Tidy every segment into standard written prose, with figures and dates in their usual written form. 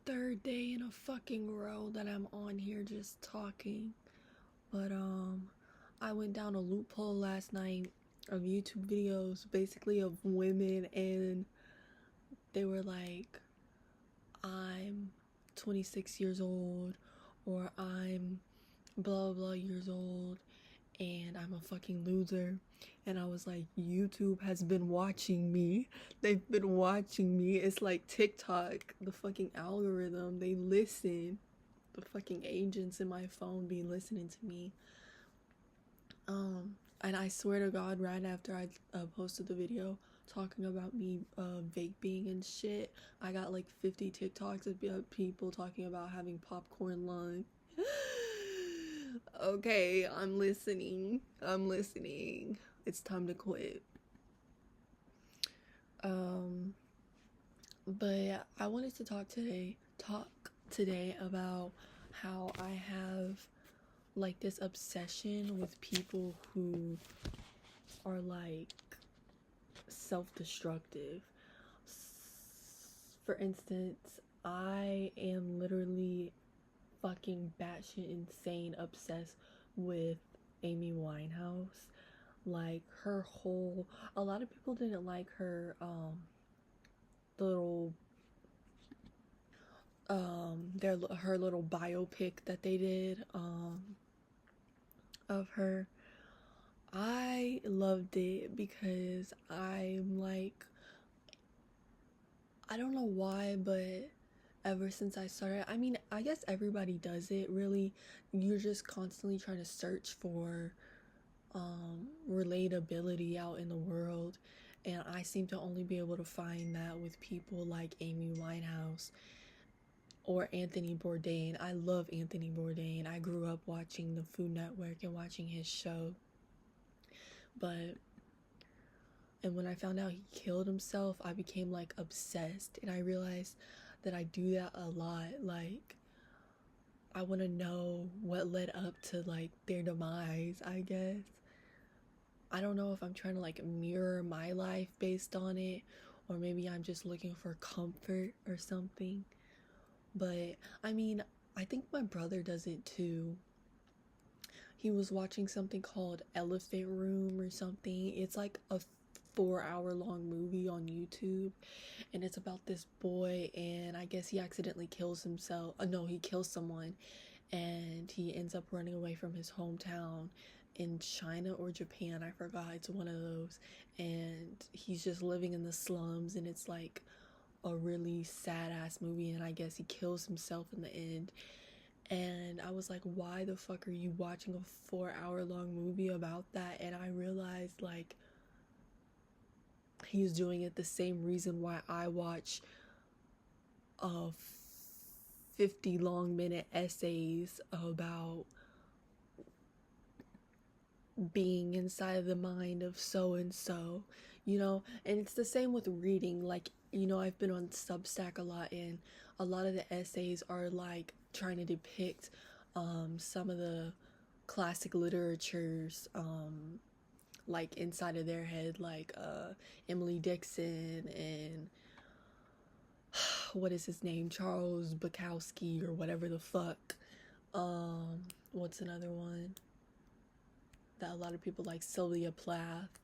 third day in a fucking row that I'm on here just talking. But I went down a loophole last night of YouTube videos basically of women, and they were like, I'm 26 years old, or I'm blah blah years old, and I'm a fucking loser. And I was like, YouTube has been watching me. They've been watching me. It's like TikTok, the fucking algorithm. They listen. The fucking agents in my phone be listening to me. And I swear to God, right after I posted the video talking about me vaping and shit, I got like 50 TikToks of people talking about having popcorn lung. Okay, I'm listening. It's time to quit. But I wanted to talk today about how I have like this obsession with people who are like self-destructive. For instance, I am literally fucking batshit insane obsessed with Amy Winehouse. Like her whole, a lot of people didn't like her little her little biopic that they did of her. I loved it because I'm like, I don't know why, but ever since I started, I mean, I guess everybody does it really. You're just constantly trying to search for relatability out in the world, and I seem to only be able to find that with people like Amy Winehouse or Anthony Bourdain. I love Anthony Bourdain. I grew up watching the Food Network and watching his show. And when I found out he killed himself, I became like obsessed, and I realized that I do that a lot. Like, I want to know what led up to like their demise, I guess. I don't know if I'm trying to like mirror my life based on it, or maybe I'm just looking for comfort or something. But I mean, I think my brother does it too. He was watching something called Elephant Room or something. It's like a 4-hour long movie on YouTube, and it's about this boy, and I guess he accidentally kills himself. No, he kills someone, and he ends up running away from his hometown in China or Japan. I forgot. It's one of those. And he's just living in the slums, and it's like a really sad ass movie, and I guess he kills himself in the end. And I was like, why the fuck are you watching a 4-hour long movie about that? And I realized like he's doing it the same reason why I watch 50 long minute essays about being inside of the mind of so and so, and it's the same with reading. Like, I've been on Substack a lot, and a lot of the essays are like trying to depict some of the classic literatures like inside of their head, like Emily Dixon and what is his name, Charles Bukowski or whatever the fuck. What's another one that a lot of people like? Sylvia Plath.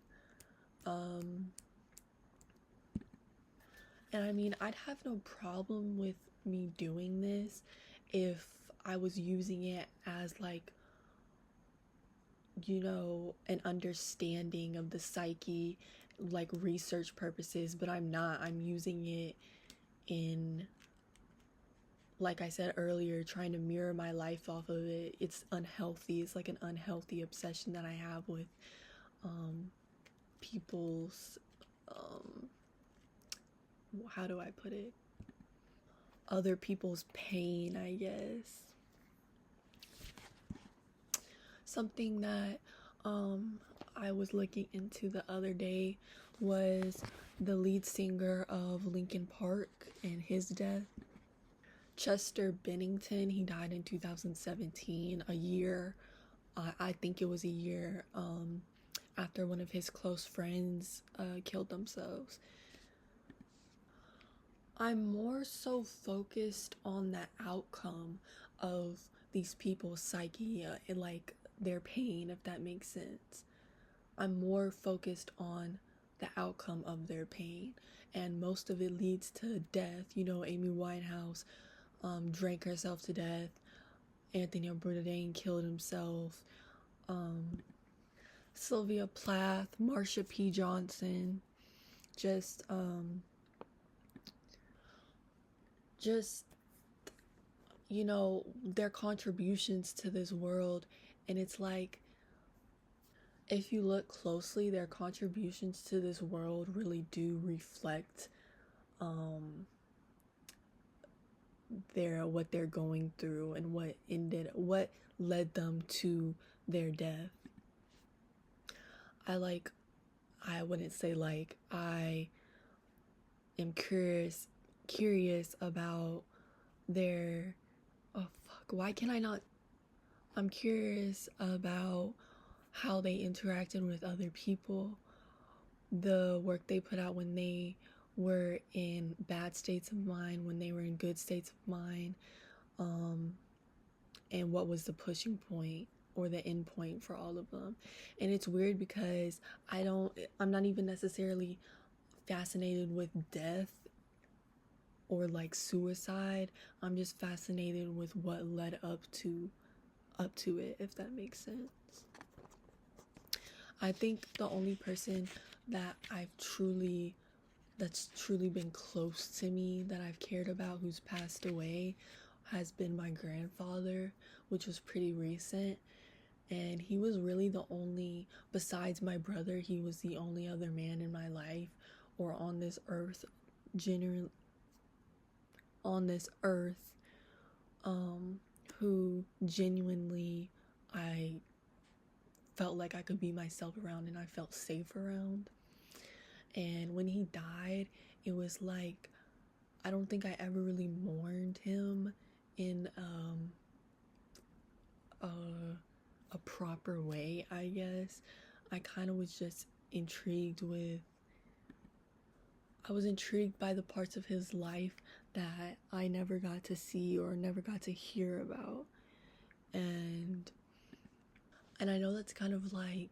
And I mean, I'd have no problem with me doing this if I was using it as like, an understanding of the psyche, like research purposes, but I'm not. I'm using it in, like I said earlier, trying to mirror my life off of it. It's unhealthy. It's like an unhealthy obsession that I have with people's how do I put it? Other people's pain, I guess. Something that I was looking into the other day was the lead singer of Linkin Park and his death. Chester Bennington, he died in 2017, a year, I think it was a year after one of his close friends killed themselves. I'm more so focused on the outcome of these people's psyche and like their pain, if that makes sense. I'm more focused on the outcome of their pain, and most of it leads to death. You know, Amy Winehouse drank herself to death. Anthony Bourdain killed himself. Sylvia Plath, Marsha P. Johnson, just just you know, their contributions to this world. And it's like, if you look closely, their contributions to this world really do reflect what they're going through and what led them to their death. I wouldn't say like I am curious about their, oh fuck, why can I not, I'm curious about how they interacted with other people, the work they put out when they were in bad states of mind, when they were in good states of mind, and what was the pushing point or the end point for all of them. And it's weird because I'm not even necessarily fascinated with death or like suicide. I'm just fascinated with what led up to it, if that makes sense. I think the only person that that's truly been close to me, that I've cared about, who's passed away, has been my grandfather, which was pretty recent. And he was really the only, besides my brother, he was the only other man in my life or on this earth, who genuinely I felt like I could be myself around and I felt safe around. And when he died, it was like, I don't think I ever really mourned him in a proper way, I guess. I kind of was just I was intrigued by the parts of his life that I never got to see or never got to hear about. And I know that's kind of like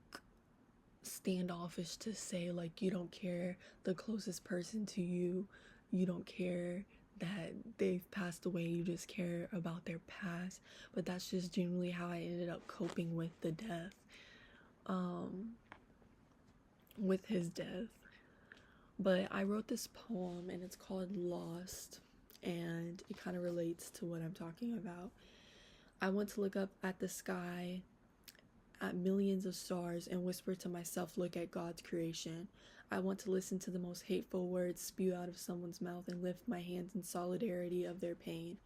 standoffish to say, like, you don't care the closest person to you, you don't care that they've passed away, you just care about their past. But that's just generally how I ended up coping with the death, with his death. But I wrote this poem and it's called Lost, and it kind of relates to what I'm talking about. I want to look up at the sky, at millions of stars, and whisper to myself, look at God's creation. I want to listen to the most hateful words spew out of someone's mouth and lift my hands in solidarity of their pain.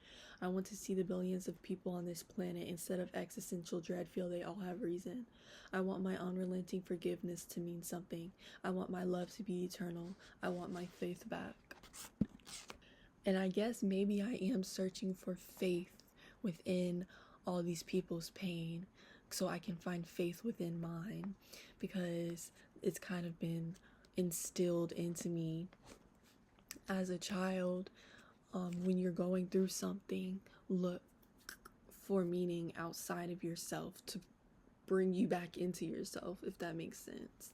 I want to see the billions of people on this planet, instead of existential dread, feel they all have reason. I want my unrelenting forgiveness to mean something. I want my love to be eternal. I want my faith back. And I guess maybe I am searching for faith within all these people's pain, so I can find faith within mine, because it's kind of been instilled into me as a child. When you're going through something, look for meaning outside of yourself to bring you back into yourself, if that makes sense.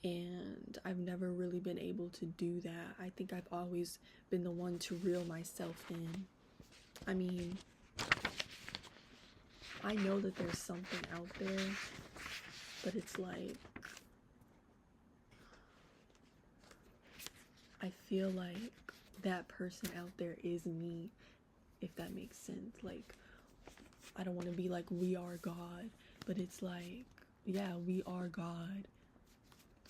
And I've never really been able to do that. I think I've always been the one to reel myself in. I mean, I know that there's something out there, but it's like, I feel like that person out there is me, if that makes sense. Like, I don't want to be like, we are God, but it's like, yeah, we are God.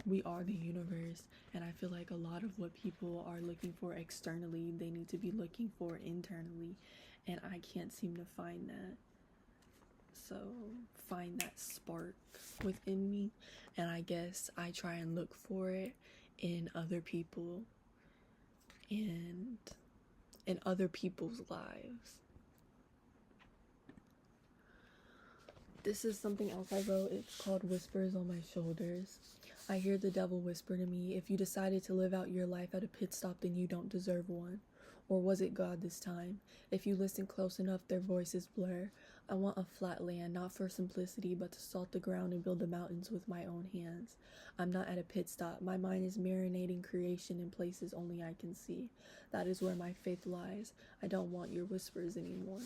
We are the universe. And I feel like a lot of what people are looking for externally, they need to be looking for internally. And I can't seem to find that. So find that spark within me, and I guess I try and look for it in other people and in other people's lives. This is something else I wrote. It's called Whispers on My Shoulders. I hear the devil whisper to me, if you decided to live out your life at a pit stop, then you don't deserve one. Or was it God this time? If you listen close enough, their voices blur. I want a flat land, not for simplicity, but to salt the ground and build the mountains with my own hands. I'm not at a pit stop. My mind is marinating creation in places only I can see. That is where my faith lies. I don't want your whispers anymore.